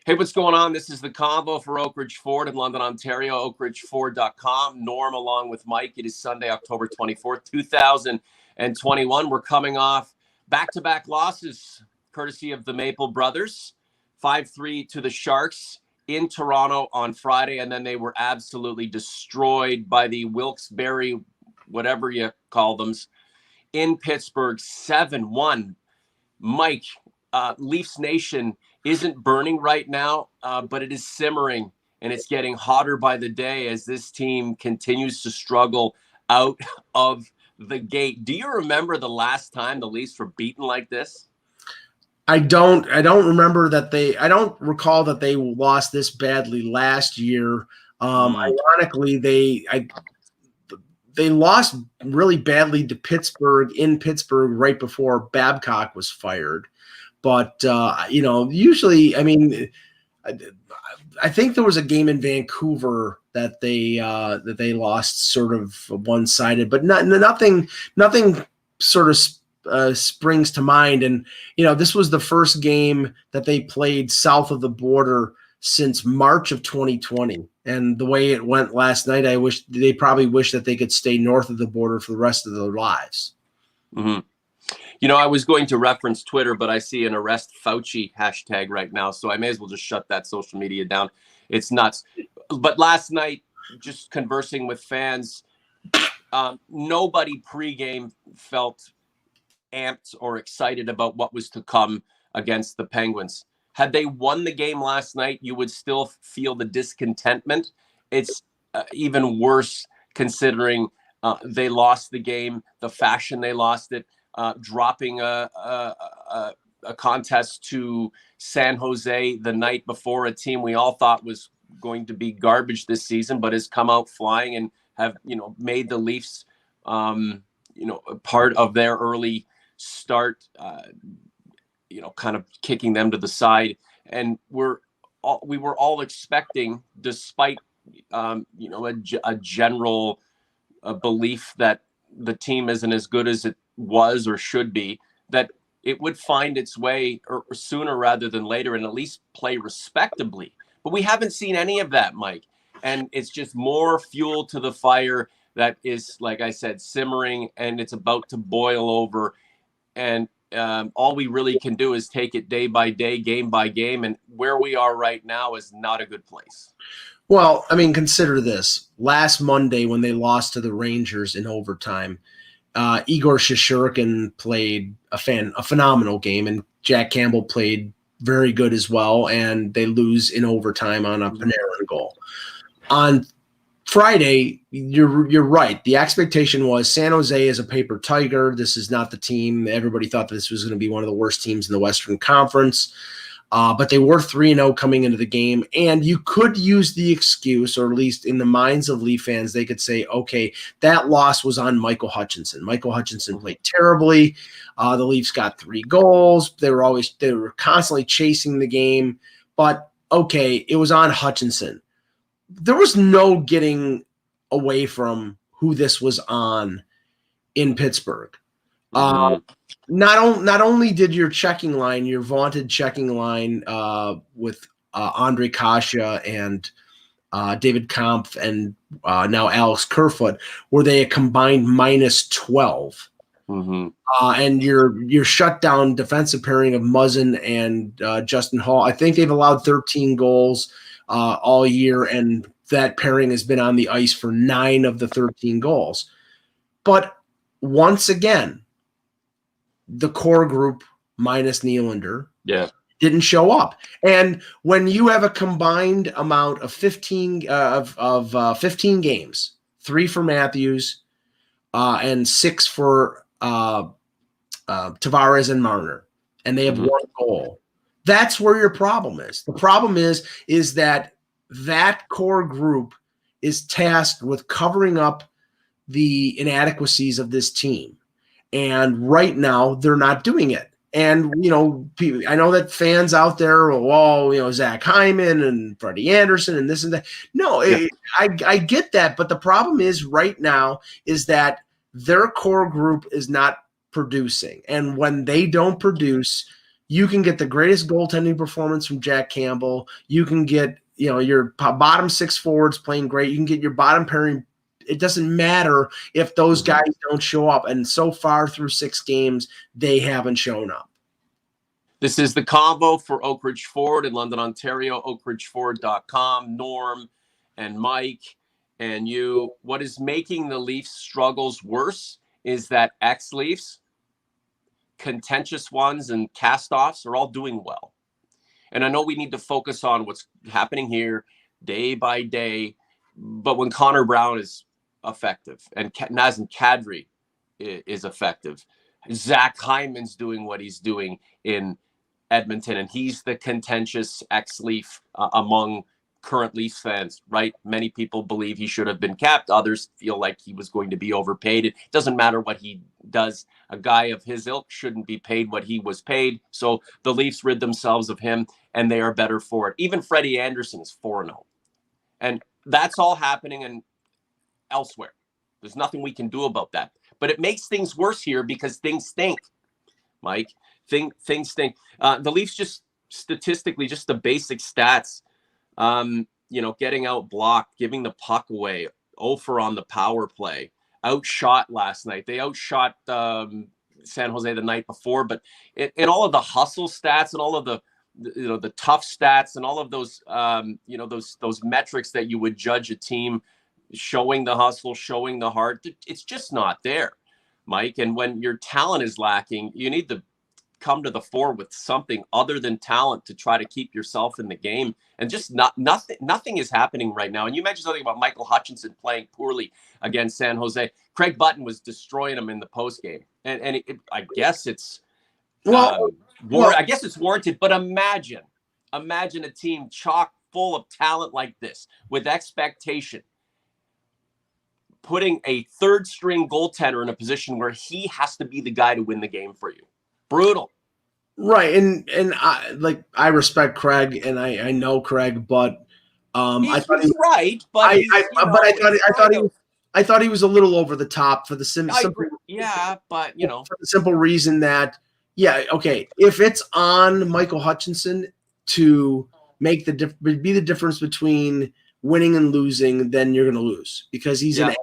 Hey, what's going on? This is the Convo for Oak Ridge Ford in London, Ontario, oakridgeford.com. Norm along with Mike. It is Sunday, October 24th, 2021. We're coming off back-to-back losses, courtesy of the Maple Brothers. 5-3 to the Sharks in Toronto on Friday, and then they were absolutely destroyed by the Wilkes-Barre, whatever you call them, in Pittsburgh, 7-1. Mike, Leafs Nation isn't burning right now, but it is simmering, and it's getting hotter by the day as this team continues to struggle out of the gate. Do you remember the last time the Leafs were beaten like this? I don't remember that I don't recall that they lost this badly last year. Ironically, they lost really badly to Pittsburgh in Pittsburgh right before Babcock was fired. But, usually, I mean, I think there was a game in Vancouver that they lost sort of one-sided, but nothing sort of springs to mind. And, this was the first game that they played south of the border since March of 2020. And the way it went last night, they probably wish that they could stay north of the border for the rest of their lives. Mm-hmm. I was going to reference Twitter, but I see an arrest Fauci hashtag right now, so I may as well just shut that social media down. It's nuts. But last night, just conversing with fans, nobody pregame felt amped or excited about what was to come against the Penguins. Had they won the game last night, you would still feel the discontentment. It's even worse considering they lost the game, the fashion they lost it. Dropping a contest to San Jose the night before, a team we all thought was going to be garbage this season, but has come out flying and have, made the Leafs, part of their early start, kind of kicking them to the side. And we were all expecting, despite, a general belief that the team isn't as good as it was or should be, that it would find its way or sooner rather than later and at least play respectably. But we haven't seen any of that, Mike. And it's just more fuel to the fire that is, like I said, simmering, and it's about to boil over. And all we really can do is take it day by day, game by game. And where we are right now is not a good place. Well, I mean, consider this. Last Monday when they lost to the Rangers in overtime, Igor Shesterkin played a phenomenal game, and Jack Campbell played very good as well, and they lose in overtime on a Panarin goal. On Friday, you're right. The expectation was San Jose is a paper tiger. This is not the team. Everybody thought this was going to be one of the worst teams in the Western Conference. But they were 3-0 coming into the game, and you could use the excuse, or at least in the minds of Leaf fans, they could say, okay, that loss was on Michael Hutchinson. Michael Hutchinson played terribly. The Leafs got 3 goals. They were constantly chasing the game, but okay, it was on Hutchinson. There was no getting away from who this was on in Pittsburgh. Not only did your checking line, your vaunted checking line with Andre Kasha and David Kampf and now Alex Kerfoot, were they a combined minus 12. Mm-hmm. And your shutdown defensive pairing of Muzzin and Justin Hall, I think they've allowed 13 goals all year, and that pairing has been on the ice for 9 of the 13 goals. But once again, the core group minus Nylander didn't show up. And when you have a combined amount of 15 games, 3 for Matthews and 6 for Tavares and Marner, and they have 1 goal, that's where your problem is. The problem is that core group is tasked with covering up the inadequacies of this team. And right now, they're not doing it. And, I know that fans out there, Zach Hyman and Freddie Anderson and this and that. No, I get that. But the problem is right now is that their core group is not producing. And when they don't produce, you can get the greatest goaltending performance from Jack Campbell. You can get, your bottom six forwards playing great. You can get your bottom pairing. It doesn't matter if those guys don't show up. And so far through 6 games, they haven't shown up. This is the Convo for Oak Ridge Ford in London, Ontario, oakridgeford.com. Norm and Mike and you. What is making the Leafs struggles worse is that ex-Leafs, contentious ones, and cast-offs are all doing well. And I know we need to focus on what's happening here day by day, but when Connor Brown is effective and Nazem Kadri is effective, Zach Hyman's doing what he's doing in Edmonton, and he's the contentious ex-Leaf among current Leafs fans, right? Many people believe he should have been capped. Others feel like he was going to be overpaid. It doesn't matter what he does. A guy of his ilk shouldn't be paid what he was paid. So the Leafs rid themselves of him, and they are better for it. Even Freddie Anderson is 4-0. And that's all happening and elsewhere. There's nothing we can do about that. But it makes things worse here because things stink, Mike. Things stink. The Leafs just statistically, just the basic stats, getting out blocked, giving the puck away, 0 for on the power play, outshot last night. They outshot San Jose the night before, but in all of the hustle stats and all of the tough stats and all of those, those metrics that you would judge a team showing the hustle, showing the heart, it's just not there, Mike. And when your talent is lacking, you need to come to the fore with something other than talent to try to keep yourself in the game. And just nothing is happening right now. And you mentioned something about Michael Hutchinson playing poorly against San Jose. Craig Button was destroying him in the postgame. And I guess it's I guess it's warranted, but imagine a team chock full of talent like this with expectation, putting a third string goaltender in a position where he has to be the guy to win the game for you. Brutal. Right. And I respect Craig and I know Craig, but I thought he was a little over the top for the simple reason that, if it's on Michael Hutchinson to make be the difference between winning and losing, then you're going to lose because he's an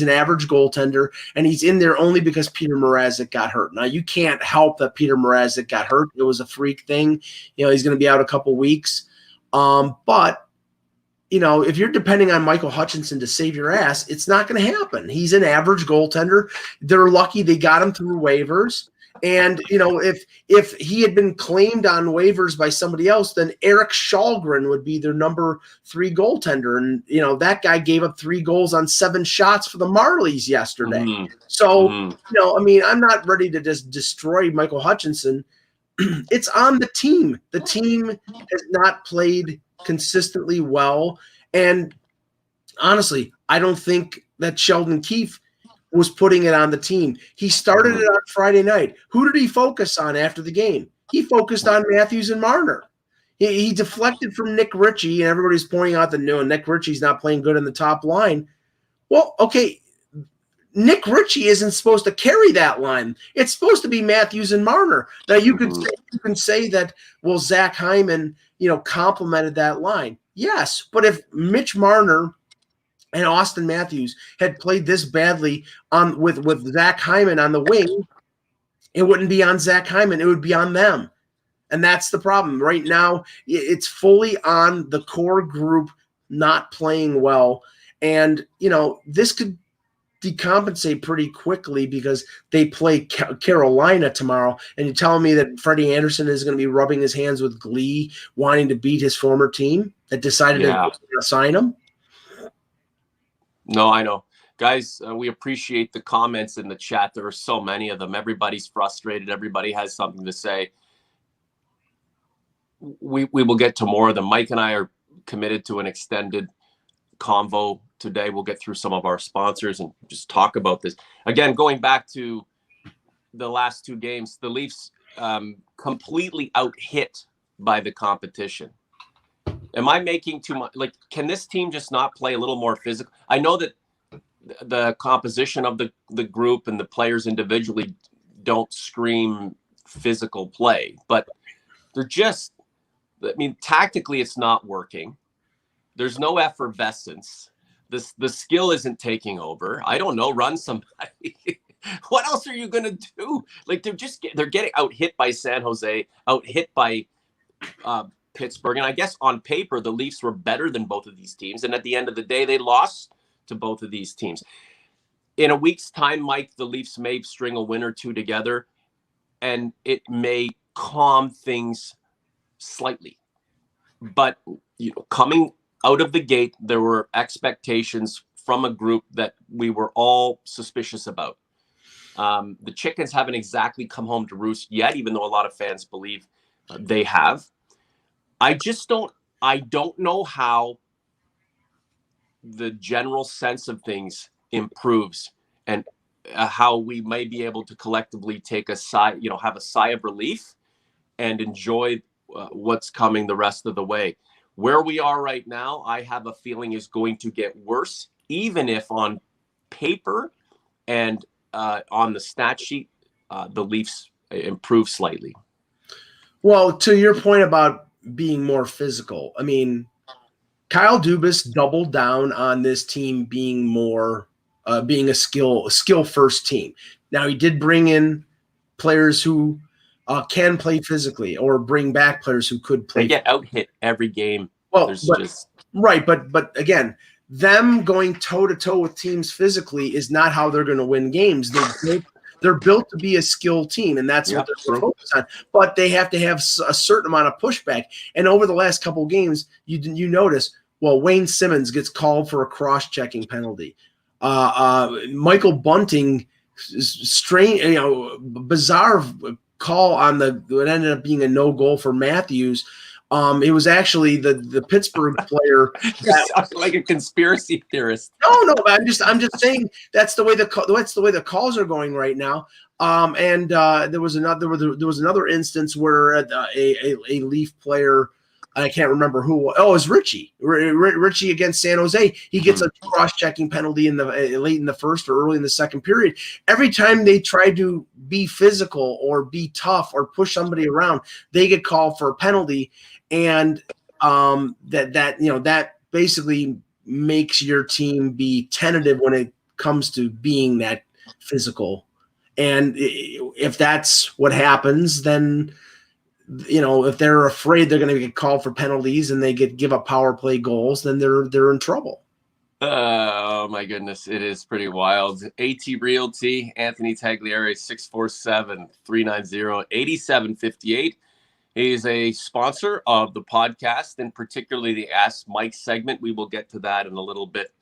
average goaltender, and he's in there only because Peter Mrazek got hurt. Now, you can't help that Peter Mrazek got hurt. It was a freak thing. He's going to be out a couple weeks. But if you're depending on Michael Hutchinson to save your ass, it's not going to happen. He's an average goaltender. They're lucky they got him through waivers. And, if he had been claimed on waivers by somebody else, then Eric Shalgren would be their number 3 goaltender. And, that guy gave up 3 goals on 7 shots for the Marlies yesterday. Mm-hmm. So, I'm not ready to just destroy Michael Hutchinson. It's on the team. The team has not played consistently well. And honestly, I don't think that Sheldon Keefe was putting it on the team. He started it on Friday night. Who did he focus on after the game? He focused on Matthews and Marner. He deflected from Nick Ritchie, and everybody's pointing out that Nick Ritchie's not playing good in the top line. Well, okay, Nick Ritchie isn't supposed to carry that line. It's supposed to be Matthews and Marner. Now you can say that, well, Zach Hyman, complimented that line. Yes, but if Mitch Marner and Austin Matthews had played this badly with Zach Hyman on the wing, it wouldn't be on Zach Hyman. It would be on them. And that's the problem. Right now, it's fully on the core group not playing well. And, this could decompensate pretty quickly because they play Carolina tomorrow. And you're telling me that Freddie Anderson is going to be rubbing his hands with glee, wanting to beat his former team that decided to sign him? No, I know. Guys, we appreciate the comments in the chat. There are so many of them. Everybody's frustrated. Everybody has something to say. We will get to more of them. Mike and I are committed to an extended convo today. We'll get through some of our sponsors and just talk about this. Again, going back to the last 2 games, the Leafs completely out-hit by the competition. Am I making too much? Can this team just not play a little more physical? I know that the composition of the group and the players individually don't scream physical play, but they're just, I mean, tactically it's not working. There's no effervescence. The skill isn't taking over. I don't know, run somebody. What else are you going to do? Like they're getting out hit by San Jose, out hit by Pittsburgh. And I guess on paper, the Leafs were better than both of these teams. And at the end of the day, they lost to both of these teams. In a week's time, Mike, the Leafs may string a win or two together, and it may calm things slightly. But coming out of the gate, there were expectations from a group that we were all suspicious about. The chickens haven't exactly come home to roost yet, even though a lot of fans believe they have. I don't know how the general sense of things improves, and how we may be able to collectively take a sigh, have a sigh of relief and enjoy what's coming the rest of the way. Where we are right now, I have a feeling is going to get worse, even if on paper and on the stat sheet, the Leafs improve slightly. Well, to your point about being more physical, I mean, Kyle Dubas doubled down on this team being more, being a skill first team. Now he did bring in players who can play physically, or bring back players who could play. They get out hit every game. Well, but again, them going toe to toe with teams physically is not how they're going to win games. They're built to be a skilled team, and that's what they're focused on. But they have to have a certain amount of pushback. And over the last couple of games, you notice, well, Wayne Simmons gets called for a cross-checking penalty. Michael Bunting, bizarre call on what ended up being a no goal for Matthews. It was actually the Pittsburgh player. Like a conspiracy theorist. No, I'm just saying that's the way the calls are going right now. There was another instance where a Leaf player, I can't remember who. Oh, it was Richie. Richie against San Jose. He gets a cross-checking penalty in the late in the first or early in the second period. Every time they try to be physical or be tough or push somebody around, they get called for a penalty, and that basically makes your team be tentative when it comes to being that physical. And if that's what happens, then if they're afraid they're going to get called for penalties and they give up power play goals, then they're in trouble. Oh my goodness, it is pretty wild. AT Realty, Anthony Taglieri, 647-390-8758. He's a sponsor of the podcast, and particularly the Ask Mike segment. We will get to that in a little bit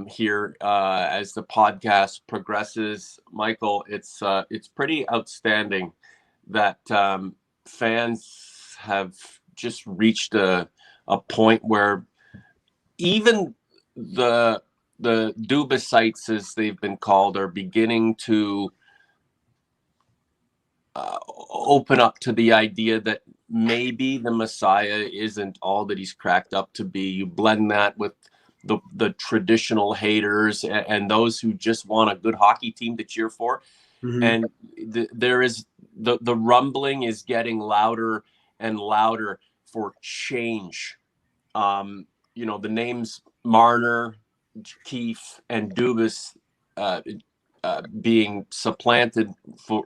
here as the podcast progresses. Michael, it's pretty outstanding that fans have just reached a point where even the Dubasites, as they've been called, are beginning to open up to the idea that maybe the Messiah isn't all that he's cracked up to be. You blend that with the traditional haters and those who just want a good hockey team to cheer for. Mm-hmm. And there is the rumbling is getting louder and louder for change. The names Marner, Keefe, and Dubas being supplanted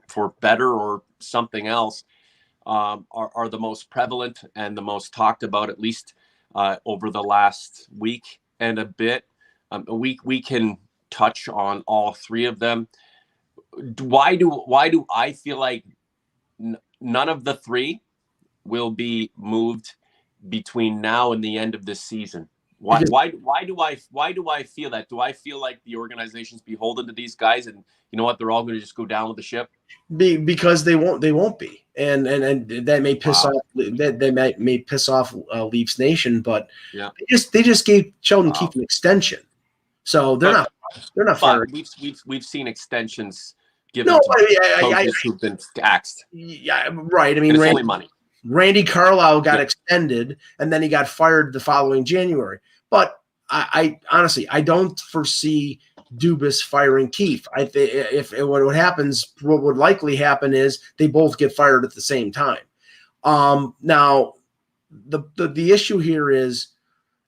for better or something else are the most prevalent and the most talked about, at least over the last week and a bit. We can touch on all three of them. Why do I feel like none of the three will be moved between now and the end of this season? Why do I feel that? Do I feel like the organization's beholden to these guys, and you know what, they're all going to just go down with the ship? Because they won't be, and that may piss off that may piss off Leafs Nation, but yeah, they just gave Sheldon Keefe an extension, so they're not fired. We've seen extensions given to coaches who've been axed. Yeah, right. I mean, it's only money. Randy Carlyle got extended, and then he got fired the following January. But I honestly, I don't foresee Dubas firing Keefe. What happens, what would likely happen is they both get fired at the same time. Now, the issue here is,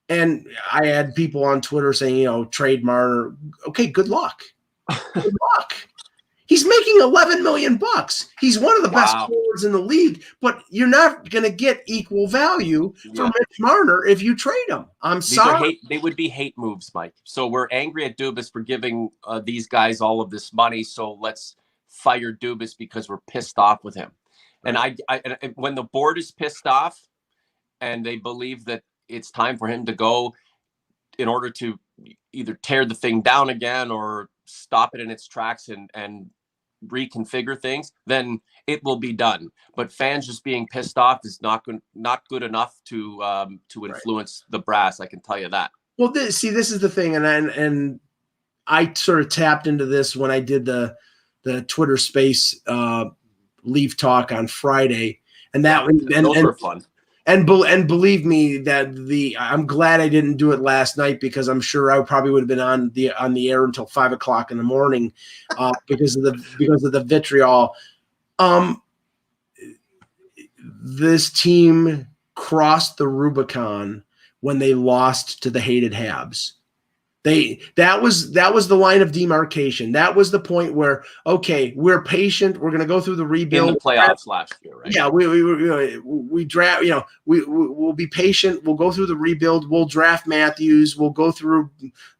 and I had people on Twitter saying, trade Marner. Okay, good luck. Good luck. He's making $11 million. He's one of the best forwards in the league, but you're not going to get equal value for Mitch Marner if you trade him. I'm sorry. They would be hate moves, Mike. So we're angry at Dubas for giving these guys all of this money. So let's fire Dubas because we're pissed off with him. Right. And when the board is pissed off and they believe that it's time for him to go in order to either tear the thing down again or stop it in its tracks and reconfigure things, then it will be done. But fans just being pissed off is not good enough to influence the brass. I can tell you that. Well, this is the thing, and I sort of tapped into this when I did the Twitter Space Leaf Talk on Friday, and those were fun. And believe me, that I'm glad I didn't do it last night, because I'm sure I probably would have been on the air until 5 o'clock in the morning because of the vitriol. This team crossed the Rubicon when they lost to the hated Habs. That was the line of demarcation. That was the point where, okay, we're patient. We're going to go through the rebuild. In the playoffs last year, right? Yeah, we draft. We'll be patient. We'll go through the rebuild. We'll draft Matthews. We'll go through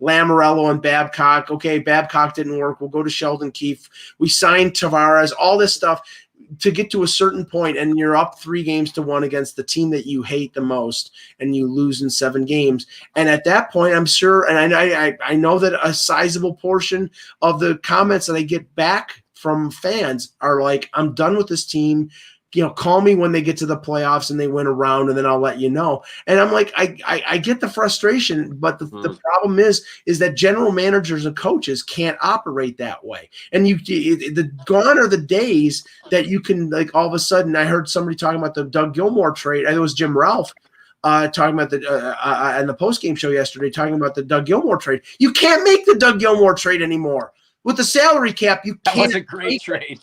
Lamoriello and Babcock. Okay, Babcock didn't work. We'll go to Sheldon Keefe. We signed Tavares. All this stuff to get to a certain point, and you're up 3-1 against the team that you hate the most, and you lose in 7 games. And at that point, I'm sure, and I know that a sizable portion of the comments that I get back from fans are like, I'm done with this team. Call me when they get to the playoffs and they win a round, and then I'll let you know. And I'm like, I get the frustration, but the problem is that general managers and coaches can't operate that way. And gone are the days that you can, like, all of a sudden, I heard somebody talking about the Doug Gilmour trade. It was Jim Ralph talking about on the postgame show yesterday, talking about the Doug Gilmour trade. You can't make the Doug Gilmour trade anymore. With the salary cap, you can't. That was a great trade.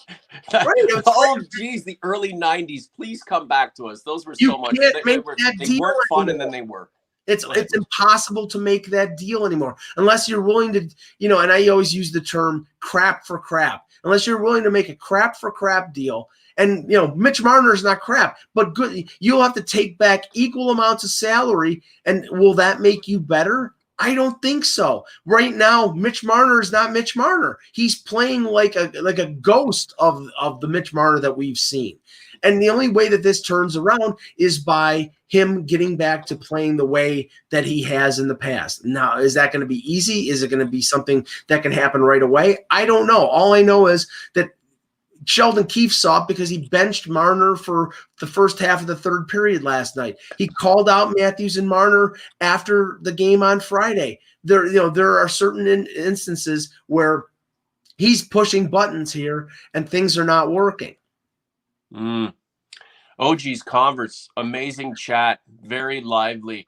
Geez, the early 90s. Please come back to us. Those were so much. They weren't fun, and then they were. It's impossible to make that deal anymore unless you're willing to, and I always use the term crap for crap. Unless you're willing to make a crap for crap deal. And, Mitch Marner is not crap, but good. You'll have to take back equal amounts of salary. And will that make you better? I don't think so. Right now, Mitch Marner is not Mitch Marner. He's playing like a ghost of the Mitch Marner that we've seen. And the only way that this turns around is by him getting back to playing the way that he has in the past. Now, is that going to be easy? Is it going to be something that can happen right away? I don't know. All I know is that Sheldon Keefe saw it because he benched Marner for the first half of the third period last night. He called out Matthews and Marner after the game on Friday. There are certain instances where he's pushing buttons here and things are not working. OG's Converse, amazing chat, very lively.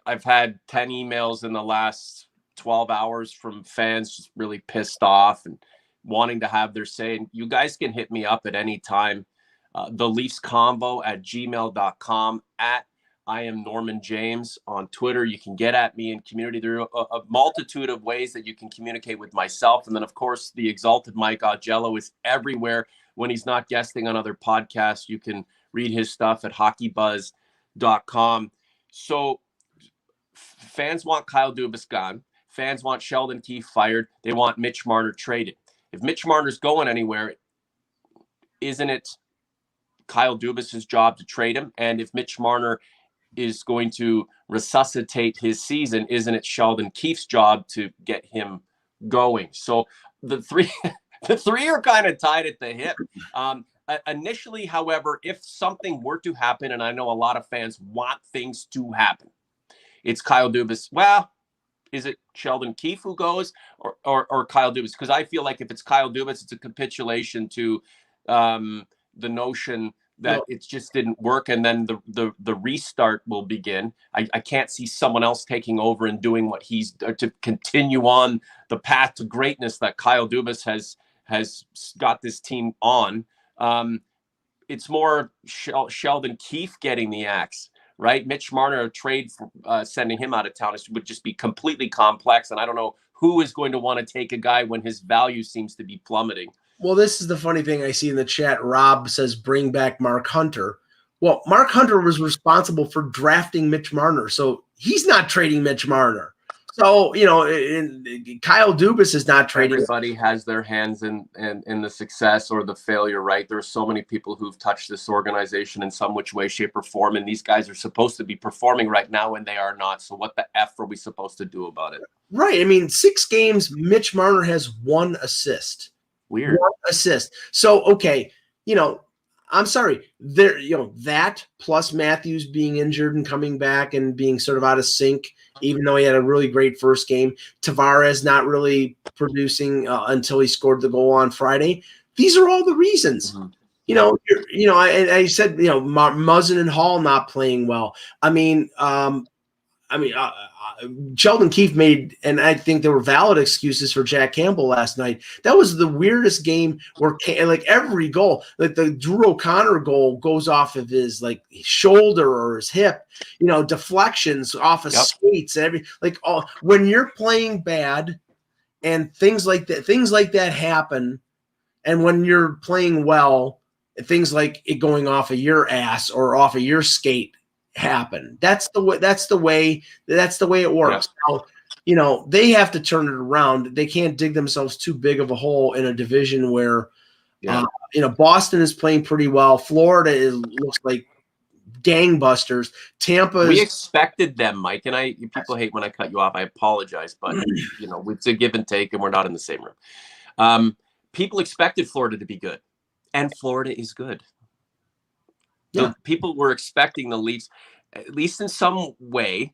I've had 10 emails in the last 12 hours from fans just really pissed off and wanting to have their say. And you guys can hit me up at any time. The Leafs Convo at gmail.com, at I am Norman James on Twitter. You can get at me in community. There are a multitude of ways that you can communicate with myself. And then, of course, the exalted Mike Augello is everywhere when he's not guesting on other podcasts. You can read his stuff at hockeybuzz.com. So fans want Kyle Dubas gone. Fans want Sheldon Keefe fired. They want Mitch Marner traded. If Mitch Marner's going anywhere, isn't it Kyle Dubas's job to trade him? And if Mitch Marner is going to resuscitate his season, isn't it Sheldon Keefe's job to get him going? So the three are kind of tied at the hip. Initially, however, if something were to happen, and I know a lot of fans want things to happen, it's Kyle Dubas. Well, is it Sheldon Keefe who goes or Kyle Dubas? Because I feel like if it's Kyle Dubas, it's a capitulation to the notion that it just didn't work, and then the restart will begin. I can't see someone else taking over and doing what he's to continue on the path to greatness that Kyle Dubas has got this team on. It's more Sheldon Keefe getting the axe, right? Mitch Marner, a trade for sending him out of town would just be completely complex, and I don't know who is going to want to take a guy when his value seems to be plummeting. Well, this is the funny thing I see in the chat. Rob says, bring back Mark Hunter. Well, Mark Hunter was responsible for drafting Mitch Marner, so he's not trading Mitch Marner. So, Kyle Dubas is not trading. Everybody has their hands in the success or the failure, right? There are so many people who've touched this organization in some which way, shape, or form, and these guys are supposed to be performing right now, and they are not. So what the F are we supposed to do about it? Right. I mean, 6 games, Mitch Marner has 1 assist. Weird. 1 assist. So, okay, I'm sorry. There, that plus Matthews being injured and coming back and being sort of out of sync, even though he had a really great first game. Tavares not really producing until he scored the goal on Friday. These are all the reasons. Mm-hmm. I said, Muzzin and Hall not playing well. Sheldon Keefe made, and I think there were valid excuses for Jack Campbell last night. That was the weirdest game where, every goal, like the Drew O'Connor goal goes off of his shoulder or his hip, deflections off of skates, when you're playing bad and things like that happen, and when you're playing well, things like it going off of your ass or off of your skate happen. That's the way it works. Yeah. Now, they have to turn it around. They can't dig themselves too big of a hole in a division where Boston is playing pretty well. Florida looks like gangbusters. Tampa, we expected them, Mike, and people hate when I cut you off. I apologize, but it's a give and take, and we're not in the same room. People expected Florida to be good, and Florida is good. So people were expecting the Leafs, at least in some way,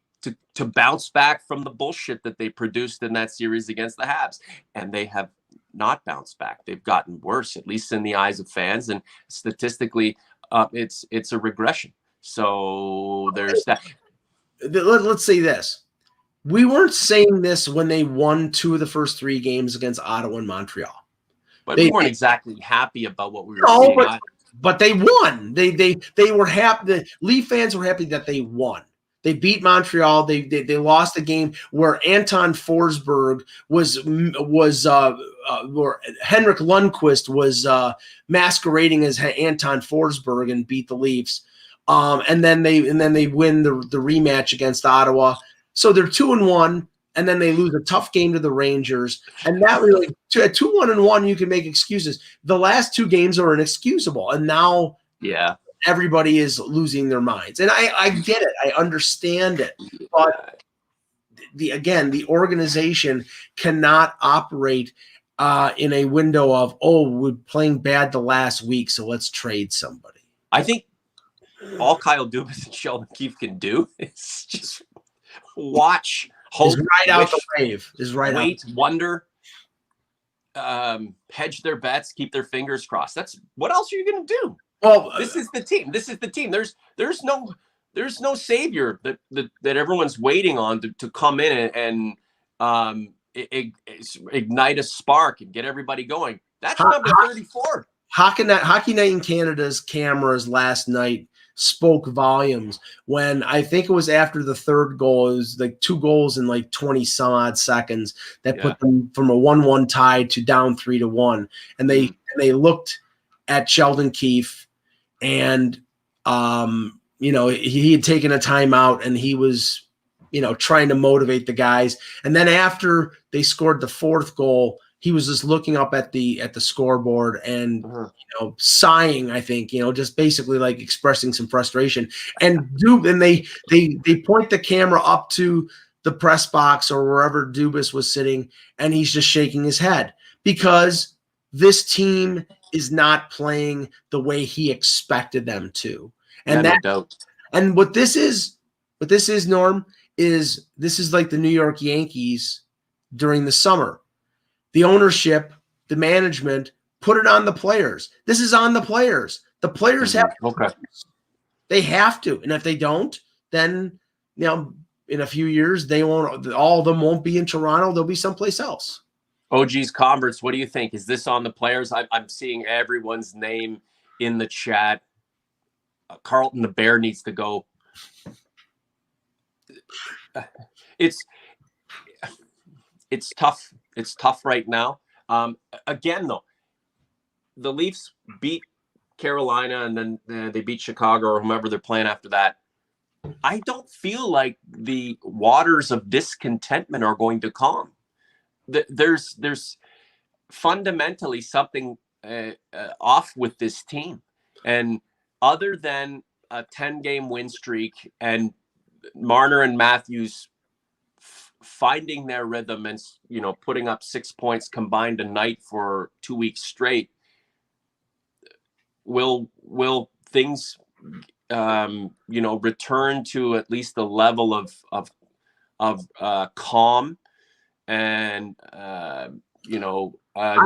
to bounce back from the bullshit that they produced in that series against the Habs. And they have not bounced back. They've gotten worse, at least in the eyes of fans. And statistically, it's a regression. So there's that. Let's say this. We weren't saying this when they won 2 of the first 3 games against Ottawa and Montreal. But we weren't exactly happy about what we were seeing. But they won. They were happy. The Leaf fans were happy that they won. They beat Montreal. They lost a game where Anton Forsberg was where Henrik Lundqvist was masquerading as Anton Forsberg and beat the Leafs. And then they win the rematch against Ottawa. So they're 2-1. And then they lose a tough game to the Rangers. And that really, at 2-1-1, you can make excuses. The last 2 games are inexcusable. And now everybody is losing their minds. And I get it. I understand it. But the organization cannot operate in a window of, we're playing bad the last week, so let's trade somebody. I think all Kyle Dubas and Sheldon Keefe can do is just watch. Hope, out the wave. Wait, wonder, hedge their bets, keep their fingers crossed. That's what else are you going to do? Well, this is the team. There's no savior that everyone's waiting on to come in and ignite a spark and get everybody going. That's number 34. Hockey Night in Canada's cameras last night spoke volumes when I think it was after the 3rd goal. It was 2 goals in 20 some odd seconds that put them from a 1-1 tie to down 3-1. And they looked at Sheldon Keefe and, he had taken a timeout and he was, trying to motivate the guys. And then after they scored the 4th goal, he was just looking up at the scoreboard and sighing, I think, just basically expressing some frustration. And they point the camera up to the press box or wherever Dubas was sitting, and he's just shaking his head because this team is not playing the way he expected them to. And no doubt. And what this is, Norm, is this is like the New York Yankees during the summer. The ownership, the management, put it on the players. This is on the players. The players have to. Okay. They have to. And if they don't, then, in a few years, all of them won't be in Toronto. They'll be someplace else. OG's Converts, what do you think? Is this on the players? I'm seeing everyone's name in the chat. Carlton the Bear needs to go. It's tough. It's tough right now. Again, though, the Leafs beat Carolina and then they beat Chicago or whomever they're playing after that. I don't feel like the waters of discontentment are going to calm. There's fundamentally something off with this team. And other than a 10-game win streak and Marner and Matthews finding their rhythm and, putting up 6 points combined a night for 2 weeks straight, will things, return to at least the level of calm and,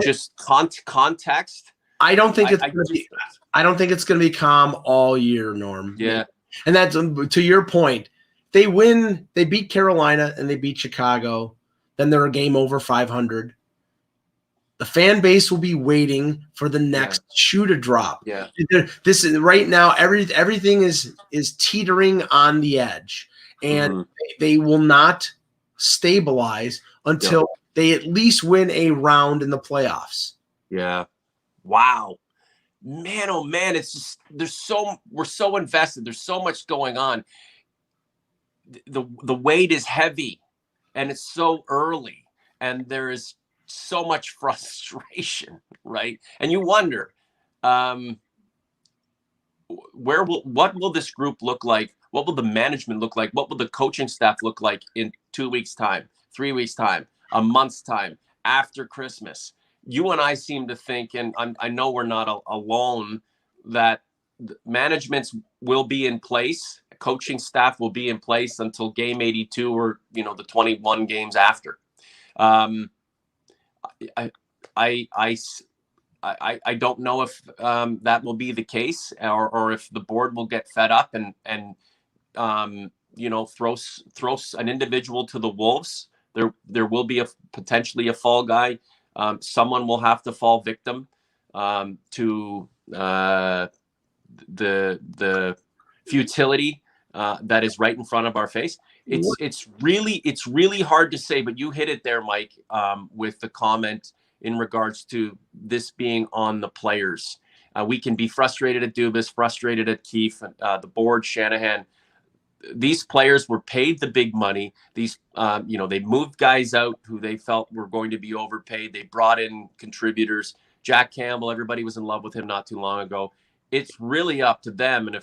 just context? I don't think I don't think it's going to be calm all year, Norm. Yeah. And that's, to your point, they beat Carolina and they beat Chicago. Then they're a game over 500. The fan base will be waiting for the next shoe to drop. Yeah. This is right now, everything is teetering on the edge, and they will not stabilize until they at least win a round in the playoffs. Yeah. Wow. Man, oh man, it's just we're so invested. There's so much going on. The weight is heavy and it's so early and there is so much frustration, right? And you wonder, what will this group look like? What will the management look like? What will the coaching staff look like in 2 weeks' time, 3 weeks' time, a month's time, after Christmas? You and I seem to think, and I know we're not alone, that managements will be in place, coaching staff will be in place until game 82 or the 21 games after. I don't know if that will be the case, or if the board will get fed up and throw an individual to the wolves. There will be potentially a fall guy. Someone will have to fall victim to the futility that is right in front of our face. It's really hard to say, but you hit it there, Mike, with the comment in regards to this being on the players. We can be frustrated at Dubas, frustrated at Keefe, the board, Shanahan. These players were paid the big money. These, they moved guys out who they felt were going to be overpaid. They brought in contributors. Jack Campbell, everybody was in love with him not too long ago. It's really up to them. And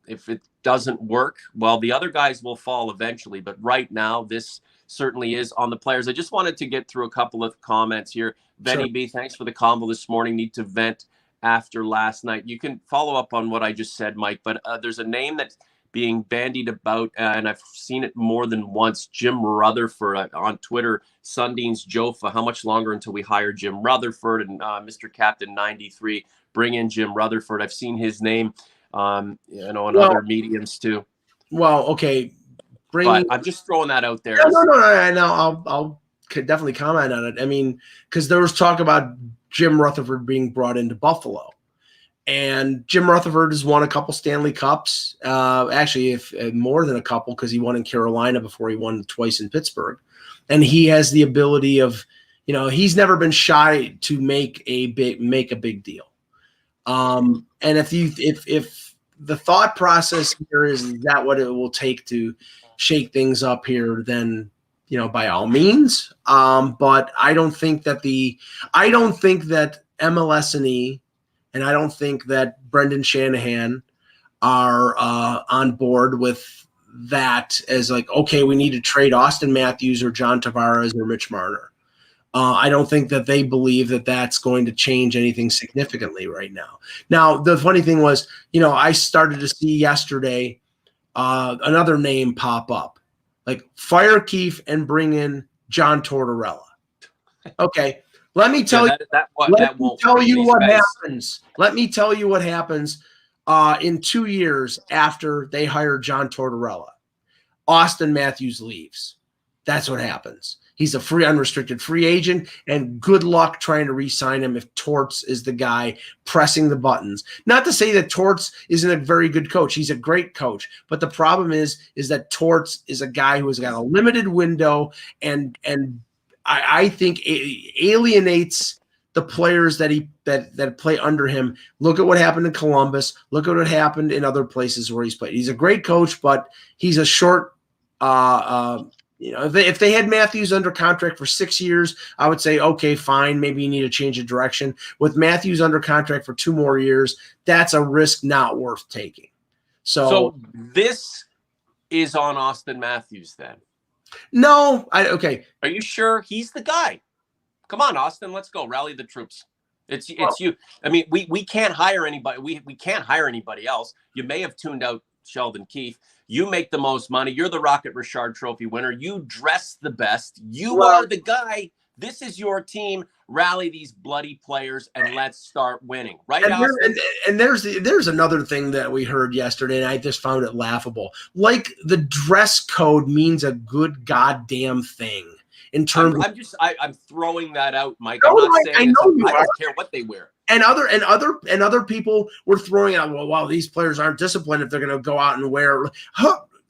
if it doesn't work, well, the other guys will fall eventually. But right now, this certainly is on the players. I just wanted to get through a couple of comments here. Benny B, thanks for the combo this morning. Need to vent after last night. You can follow up on what I just said, Mike, but there's a name that's being bandied about, and I've seen it more than once. Jim Rutherford on Twitter, Sundin's Jofa. How much longer until we hire Jim Rutherford? And Mr. Captain 93, bring in Jim Rutherford. I've seen his name, on other mediums too. Well, okay, but I'm just throwing that out there. No. I know. I'll definitely comment on it. I mean, because there was talk about Jim Rutherford being brought into Buffalo. And Jim Rutherford has won a couple Stanley Cups, actually, if more than a couple, because he won in Carolina before he won twice in Pittsburgh. And he has the ability of, he's never been shy to make a big deal. And if the thought process here is that what it will take to shake things up here, then by all means. But I don't think that MLS&E. And I don't think that Brendan Shanahan are on board with that as like, okay, we need to trade Austin Matthews or John Tavares or Mitch Marner. I don't think that they believe that that's going to change anything significantly right now. Now, the funny thing was, I started to see yesterday another name pop up, like fire Keefe and bring in John Tortorella. Okay. Let me tell you what happens. Let me tell you what happens in 2 years after they hired John Tortorella, Austin Matthews leaves. That's what happens. He's a free, unrestricted free agent, and good luck trying to re-sign him if Torts is the guy pressing the buttons. Not to say that Torts isn't a very good coach. He's a great coach. But the problem is that Torts is a guy who has got a limited window and I think alienates the players that play under him. Look at what happened in Columbus. Look at what happened in other places where he's played. He's a great coach, but he's a short if they had Matthews under contract for 6 years, I would say, okay, fine, maybe you need to change of direction. With Matthews under contract for 2 more years, that's a risk not worth taking. So this is on Austin Matthews then? No, okay. Are you sure he's the guy? Come on, Austin, let's go. Rally the troops. It's you. I mean, we can't hire anybody. We can't hire anybody else. You may have tuned out Sheldon Keefe. You make the most money. You're the Rocket Richard Trophy winner. You dress the best. You are the guy. This is your team. Rally these bloody players and let's start winning. Right, Austin? And there's another thing that we heard yesterday, and I just found it laughable. Like the dress code means a good goddamn thing. In terms I'm throwing that out, Mike. I'm not saying I don't care what they wear. And other people were throwing out, well, these players aren't disciplined if they're going to go out and wear.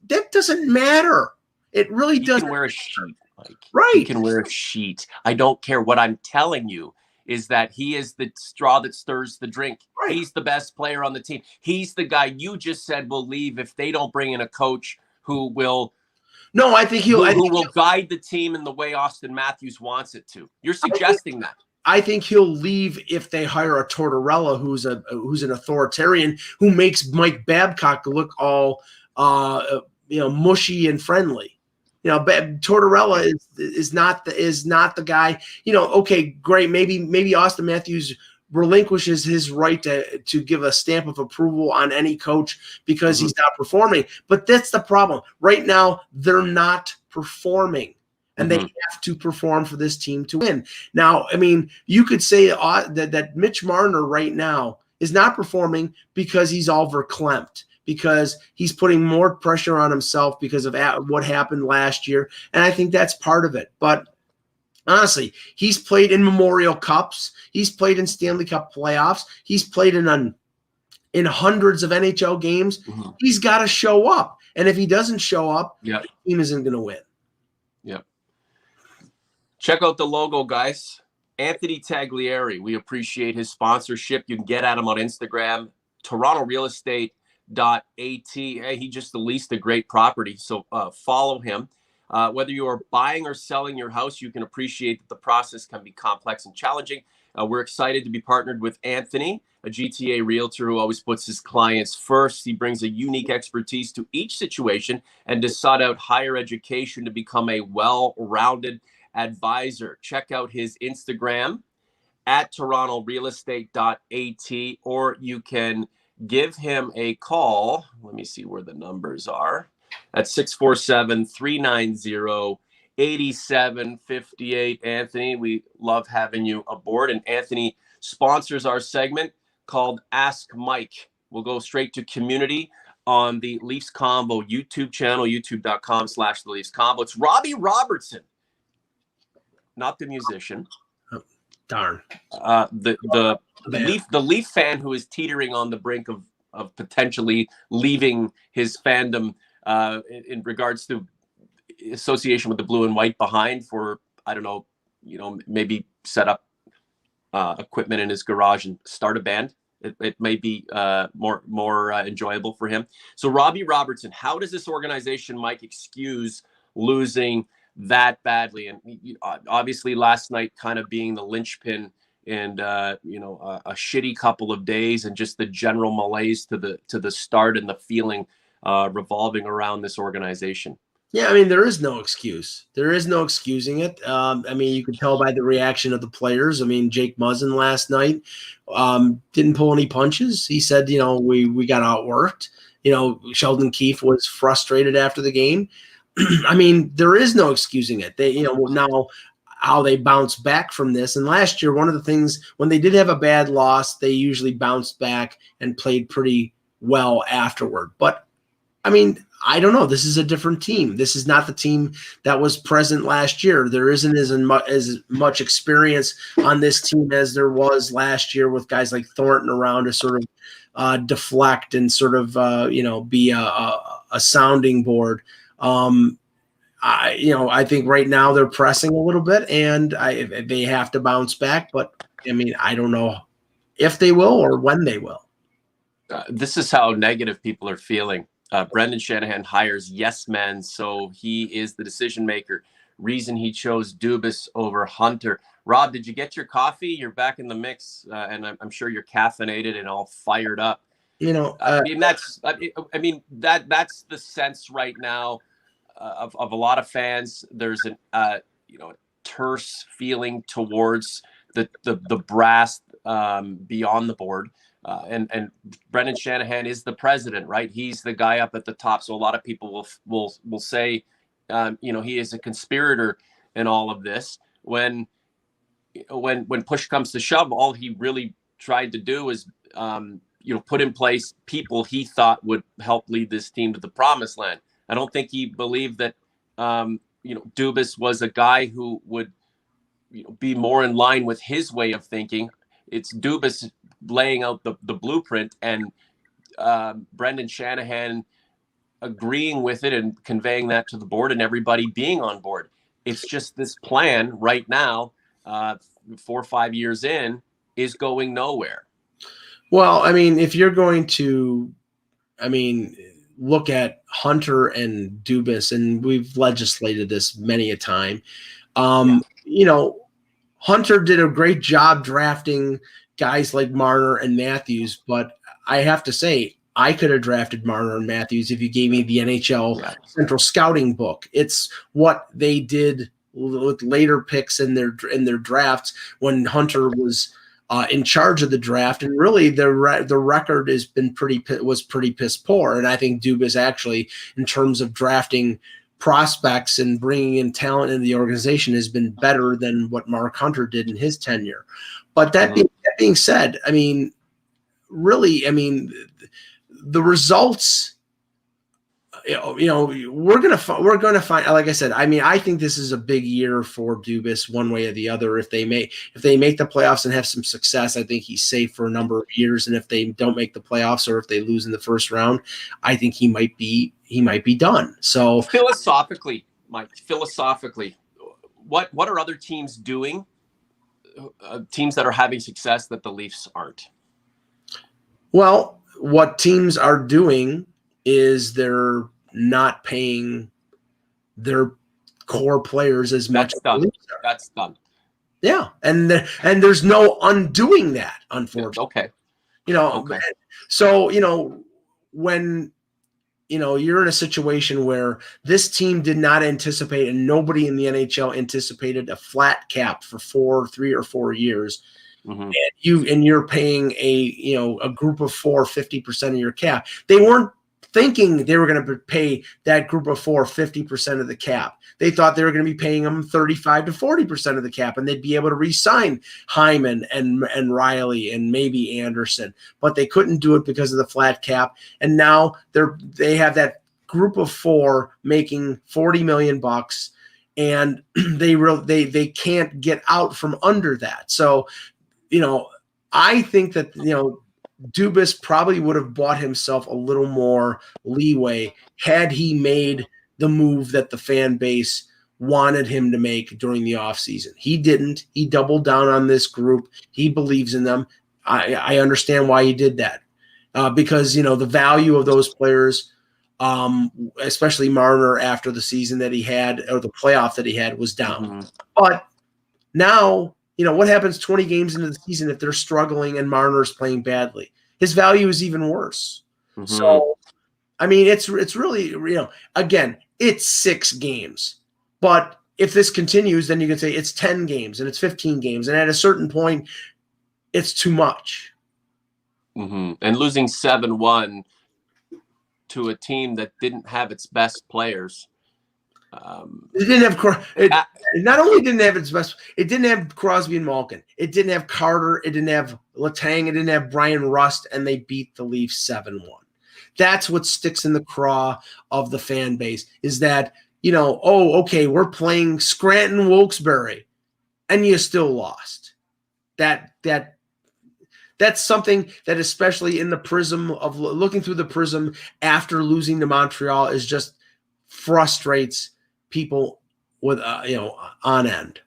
That doesn't matter. It really doesn't. You can wear a sheet, Mike. Right. You can wear a sheet. I don't care. What I'm telling you is that he is the straw that stirs the drink. Right. He's the best player on the team. He's the guy you just said will leave if they don't bring in a coach who will. No, I think he'll guide the team in the way Austin Matthews wants it to. You're suggesting that. I think he'll leave if they hire a Tortorella who's an authoritarian who makes Mike Babcock look all mushy and friendly. Tortorella is not the guy. Okay, great. Maybe Austin Matthews relinquishes his right to give a stamp of approval on any coach because he's not performing. But that's the problem. Right now, they're not performing. And they have to perform for this team to win. Now, I mean, you could say that Mitch Marner right now is not performing because he's all verklempt, because he's putting more pressure on himself because of what happened last year. And I think that's part of it. But honestly, he's played in Memorial Cups. He's played in Stanley Cup playoffs. He's played in hundreds of NHL games. He's got to show up. And if he doesn't show up, the team isn't going to win. Yep. Check out the logo, guys. Anthony Taglieri. We appreciate his sponsorship. You can get at him on Instagram, TorontoRealEstate.at. Hey, he just leased a great property, so follow him. Whether you are buying or selling your house, you can appreciate that the process can be complex and challenging. We're excited to be partnered with Anthony, a GTA realtor who always puts his clients first. He brings a unique expertise to each situation and has sought out higher education to become a well-rounded advisor. Check out his Instagram at TorontoRealEstate.at, or you can give him a call. Let me see where the numbers are. That's 647-390-8758. Anthony, we love having you aboard. And Anthony sponsors our segment called Ask Mike. We'll go straight to community on the Leafs Convo YouTube channel, youtube.com/the Leafs Convo. It's Robbie Robertson, not the musician. Oh, darn. The Leaf fan who is teetering on the brink of potentially leaving his fandom in regards to association with the blue and white behind for, I don't know, maybe set up equipment in his garage and start a band. It may be more enjoyable for him. So Robbie Robertson, how does this organization, Mike, excuse losing that badly? And obviously last night kind of being the linchpin and a shitty couple of days and just the general malaise to the start and the feeling revolving around this organization. Yeah, I mean, there is no excuse. There is no excusing it. I mean, you can tell by the reaction of the players. I mean, Jake Muzzin last night didn't pull any punches. He said, we got outworked. Sheldon Keefe was frustrated after the game. I mean, there is no excusing it. They, now how they bounce back from this. And last year, one of the things, when they did have a bad loss, they usually bounced back and played pretty well afterward. But I mean, I don't know. This is a different team. This is not the team that was present last year. There isn't as much experience on this team as there was last year with guys like Thornton around to sort of deflect and sort of be a sounding board. I think right now they're pressing a little bit, and they have to bounce back. But I mean, I don't know if they will or when they will. This is how negative people are feeling. Brendan Shanahan hires yes men, so he is the decision maker. Reason he chose Dubas over Hunter. Rob, did you get your coffee? You're back in the mix, and I'm sure you're caffeinated and all fired up. That's the sense right now of a lot of fans. There's a terse feeling towards the brass beyond the board. And Brendan Shanahan is the president, right? He's the guy up at the top. So a lot of people will say, he is a conspirator in all of this. When push comes to shove, all he really tried to do is, put in place people he thought would help lead this team to the promised land. I don't think he believed that, Dubas was a guy who would, be more in line with his way of thinking. It's Dubas laying out the blueprint and Brendan Shanahan agreeing with it and conveying that to the board and everybody being on board. It's just this plan right now, 4 or 5 years in, is going nowhere. Well, I mean, if you're going to, look at Hunter and Dubas, and we've legislated this many a time, Hunter did a great job drafting guys like Marner and Matthews, but I have to say, I could have drafted Marner and Matthews if you gave me the NHL Central Scouting book. It's what they did with later picks in their drafts when Hunter was in charge of the draft, and really the record was pretty piss poor. And I think Dubas actually, in terms of drafting prospects and bringing in talent in the organization, has been better than what Mark Hunter did in his tenure. But that being said, the results, we're gonna find. Like I said, I think this is a big year for Dubas, one way or the other. If they make the playoffs and have some success, I think he's safe for a number of years. And if they don't make the playoffs, or if they lose in the first round, I think he might be done. So philosophically, Mike, what are other teams doing? Teams that are having success that the Leafs aren't? Well, what teams are doing is they're not paying their core players as much. That's done. Yeah, and there's no undoing that, unfortunately. Okay. So when you're in a situation where this team did not anticipate, and nobody in the NHL anticipated, a flat cap for 3 or 4 years. Mm-hmm. And you're paying a group of 4 50% of your cap. They weren't thinking they were going to pay that group of 4 50% of the cap. They thought they were going to be paying them 35 to 40% of the cap, and they'd be able to re-sign Hyman and Riley and maybe Anderson. But they couldn't do it because of the flat cap. And now they have that group of 4 making $40 million, and they can't get out from under that. So, I think that, Dubas probably would have bought himself a little more leeway had he made the move that the fan base wanted him to make during the offseason. He didn't. He doubled down on this group. He believes in them. I understand why he did that, because, the value of those players, especially Marner after the season that he had, or the playoff that he had, was down. Mm-hmm. But now, what happens 20 games into the season if they're struggling and Marner's playing badly? His value is even worse. Mm-hmm. So, it's really, again, it's 6 games. But if this continues, then you can say it's 10 games and it's 15 games. And at a certain point, it's too much. Mm-hmm. And losing 7-1 to a team that didn't have its best players. It didn't have not only didn't have its best, it didn't have Crosby and Malkin. It didn't have Carter. It didn't have Letang. It didn't have Brian Rust, and they beat the Leafs 7-1. That's what sticks in the craw of the fan base is that, oh, okay, we're playing Scranton Wilkes-Barre and you still lost. That's something that, especially in the prism of looking through the prism after losing to Montreal, is just frustrates people with on end.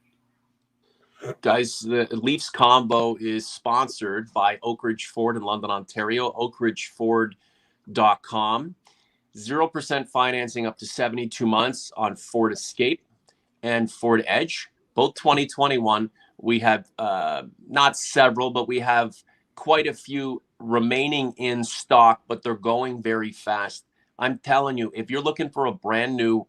Guys, the Leafs Convo is sponsored by Oak Ridge Ford in London, Ontario. oakridgeford.com. 0% financing up to 72 months on Ford Escape and Ford Edge, both 2021. We have not several, but we have quite a few remaining in stock, but they're going very fast. I'm telling you, if you're looking for a brand new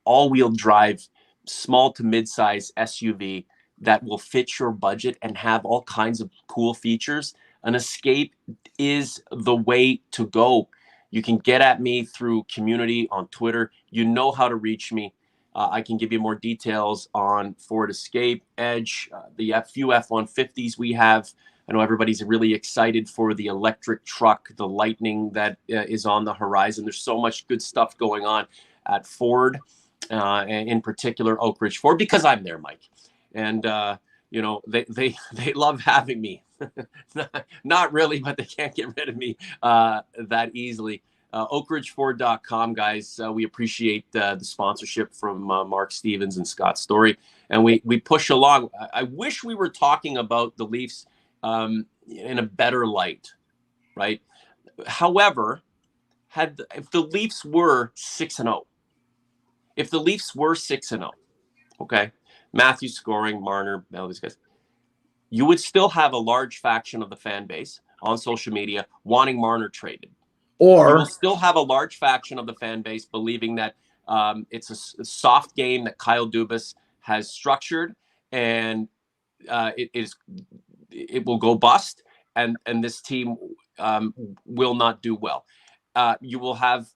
all-wheel drive, small to mid-size SUV that will fit your budget and have all kinds of cool features, an Escape is the way to go. You can get at me through community on Twitter. You know how to reach me. I can give you more details on Ford Escape, Edge, the few F-150s we have. I know everybody's really excited for the electric truck, the Lightning that is on the horizon. There's so much good stuff going on at Ford, and in particular Oak Ridge Ford, because I'm there, Mike. And they love having me. Not really, but they can't get rid of me that easily. oakridgeford.com, guys. We appreciate the sponsorship from Mark Stevens and Scott Story, and we push along. I wish we were talking about the Leafs in a better light, right? However, if the Leafs were 6-0, okay, Matthews scoring, Marner, all these guys, you would still have a large faction of the fan base on social media wanting Marner traded. Or you will still have a large faction of the fan base believing that it's a soft game that Kyle Dubas has structured, and it will go bust, and this team will not do well. You will have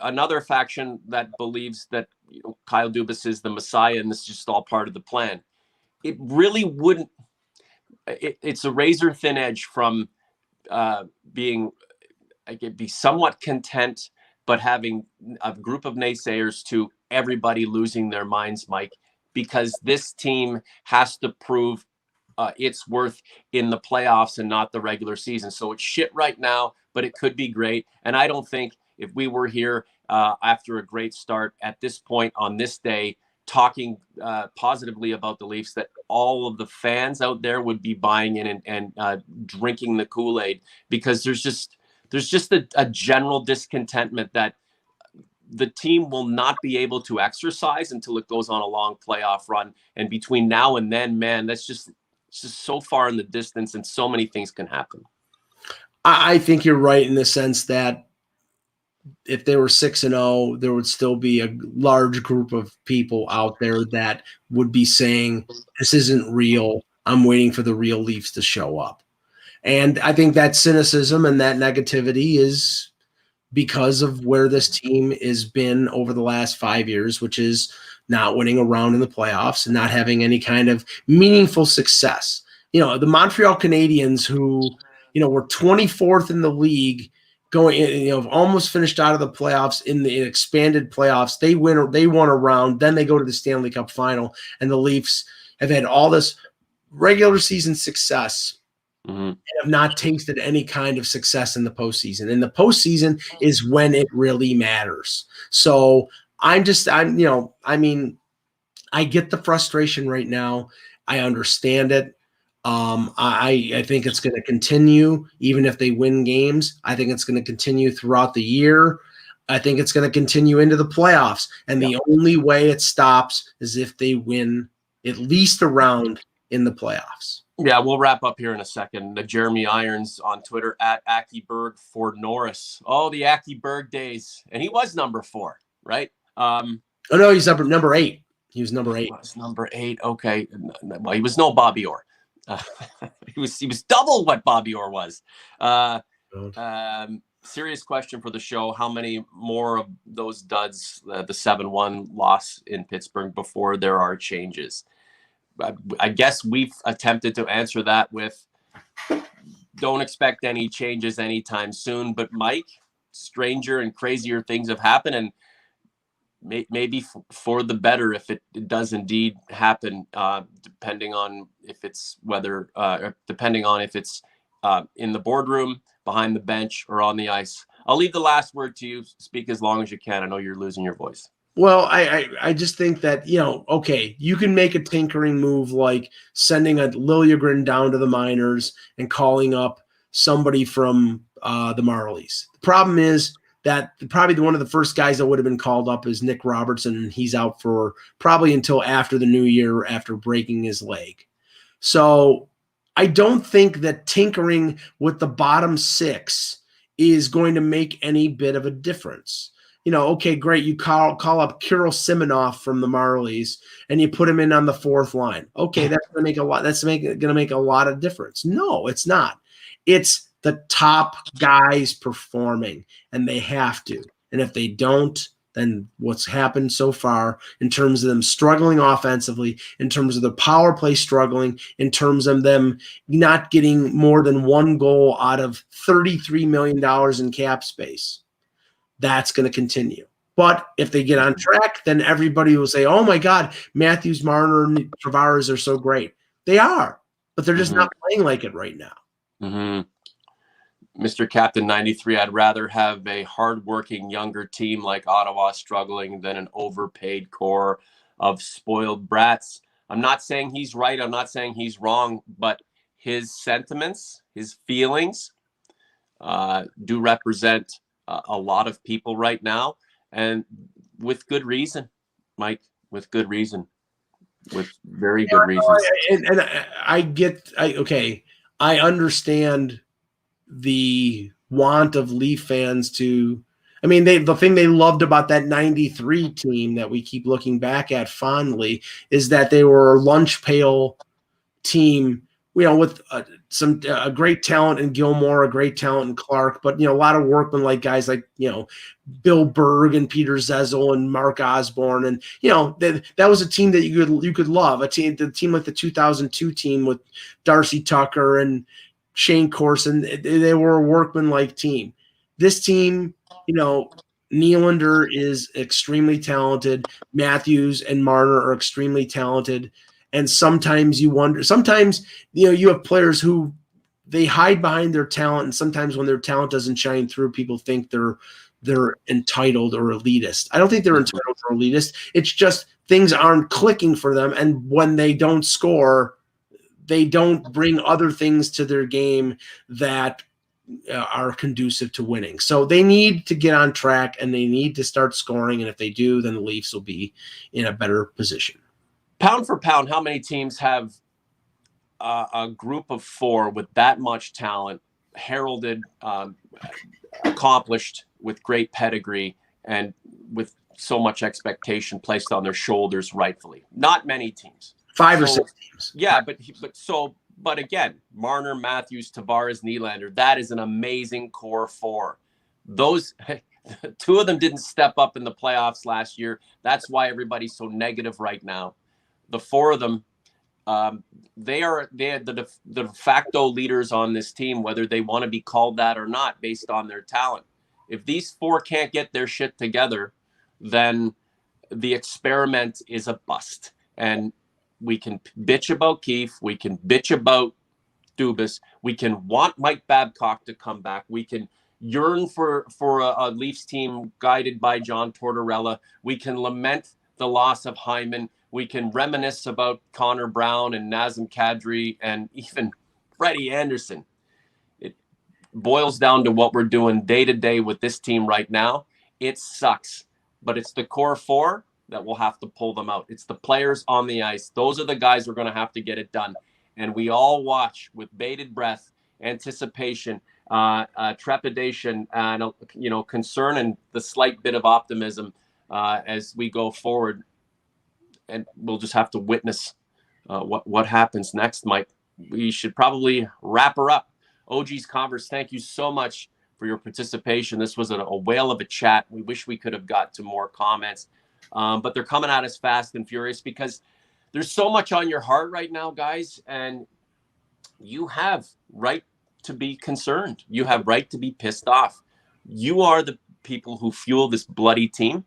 another faction that believes that Kyle Dubas is the Messiah, and this is just all part of the plan. It really wouldn't. It's a razor thin edge from being. I could be somewhat content, but having a group of naysayers to everybody losing their minds, Mike, because this team has to prove its worth in the playoffs and not the regular season. So it's shit right now, but it could be great. And I don't think if we were here after a great start at this point on this day, talking positively about the Leafs, that all of the fans out there would be buying in and drinking the Kool-Aid, because there's just a general discontentment that the team will not be able to exercise until it goes on a long playoff run. And between now and then, man, it's just so far in the distance, and so many things can happen. I think you're right in the sense that if they were 6-0, there would still be a large group of people out there that would be saying, this isn't real. I'm waiting for the real Leafs to show up. And I think that cynicism and that negativity is because of where this team has been over the last 5 years, which is not winning a round in the playoffs and not having any kind of meaningful success. The Montreal Canadiens, who, were 24th in the league, going, almost finished out of the playoffs in the expanded playoffs. They won a round, then they go to the Stanley Cup final, and the Leafs have had all this regular season success. Mm-hmm. And have not tasted any kind of success in the postseason. And the postseason is when it really matters. So I get the frustration right now. I understand it. I think it's going to continue, even if they win games. I think it's going to continue throughout the year. I think it's going to continue into the playoffs. And the only way it stops is if they win at least a round in the playoffs. Yeah, we'll wrap up here in a second. Jeremy Irons on Twitter at Akiberg for Norris. Oh, the Akiberg days. And he was number 4, right? Oh, no, he's number 8. He was number 8. He was number 8. Okay. Well, he was no Bobby Orr. He was double what Bobby Orr was. Serious question for the show. How many more of those duds, the 7-1 loss in Pittsburgh, before there are changes? I guess we've attempted to answer that with don't expect any changes anytime soon. But Mike, stranger and crazier things have happened, and maybe for the better if it does indeed happen, depending on if it's in the boardroom, behind the bench, or on the ice. I'll leave the last word to you. Speak as long as you can. I know you're losing your voice. Well, I just think that, okay, you can make a tinkering move like sending a Liljegren down to the minors and calling up somebody from the Marlies. The problem is that probably one of the first guys that would have been called up is Nick Robertson, and he's out for probably until after the new year after breaking his leg. So I don't think that tinkering with the bottom six is going to make any bit of a difference. Okay, great. You call up Kirill Simonoff from the Marlies and you put him in on the fourth line. Okay, that's going to make a lot. That's going to make a lot of difference. No, it's not. It's the top guys performing, and they have to. And if they don't, then what's happened so far in terms of them struggling offensively, in terms of the power play struggling, in terms of them not getting more than one goal out of $33 million in cap space, that's going to continue. But if they get on track, then everybody will say, oh my God, Matthews, Marner, and Tavares are so great. They are, but they're just not playing like it right now. Mr. Captain 93, I'd rather have a hardworking younger team like Ottawa struggling than an overpaid core of spoiled brats. I'm not saying he's right. I'm not saying he's wrong, but his sentiments, his feelings do represent a lot of people right now, and with good reason, Mike, with good reason, with very good reasons. And I understand the want of Leaf fans to, the thing they loved about that 93 team that we keep looking back at fondly is that they were a lunch pail team, with a great talent in Gilmore, a great talent in Clark, but, a lot of workmen like guys like, Bill Berg and Peter Zezel and Mark Osborne. And, that was a team that you could love, the team like the 2002 team with Darcy Tucker and Shane Corson. They were a workman-like team. This team, Nylander is extremely talented. Matthews and Marner are extremely talented. And sometimes you wonder, you have players who they hide behind their talent. And sometimes when their talent doesn't shine through, people think they're entitled or elitist. I don't think they're entitled or elitist. It's just things aren't clicking for them. And when they don't score, they don't bring other things to their game that are conducive to winning. So they need to get on track and they need to start scoring. And if they do, then the Leafs will be in a better position. Pound for pound, how many teams have a group of four with that much talent, heralded, accomplished, with great pedigree, and with so much expectation placed on their shoulders rightfully? Not many teams. 5 or 6 teams. Yeah, but again, Marner, Matthews, Tavares, Nylander, that is an amazing core four. Those two of them didn't step up in the playoffs last year. That's why everybody's so negative right now. The four of them, they are the de facto leaders on this team, whether they want to be called that or not, based on their talent. If these four can't get their shit together, then the experiment is a bust. And we can bitch about Keefe. We can bitch about Dubas. We can want Mike Babcock to come back. We can yearn for a Leafs team guided by John Tortorella. We can lament the loss of Hyman. We can reminisce about Connor Brown and Nazem Kadri and even Freddie Anderson. It boils down to what we're doing day to day with this team right now. It sucks, but it's the core four that will have to pull them out. It's the players on the ice. Those are the guys who are going to have to get it done. And we all watch with bated breath, anticipation, trepidation, and concern, and the slight bit of optimism as we go forward. And we'll just have to witness what happens next, Mike. We should probably wrap her up. OG's Converse, thank you so much for your participation. This was a whale of a chat. We wish we could have got to more comments, but they're coming at us fast and furious because there's so much on your heart right now, guys, and you have right to be concerned. You have right to be pissed off. You are the people who fuel this bloody team,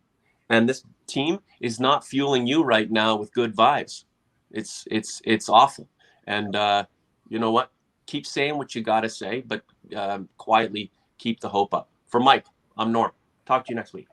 and this team is not fueling you right now with good vibes. It's awful. And you know what? Keep saying what you got to say, but quietly keep the hope up. For Mike, I'm Norm. Talk to you next week.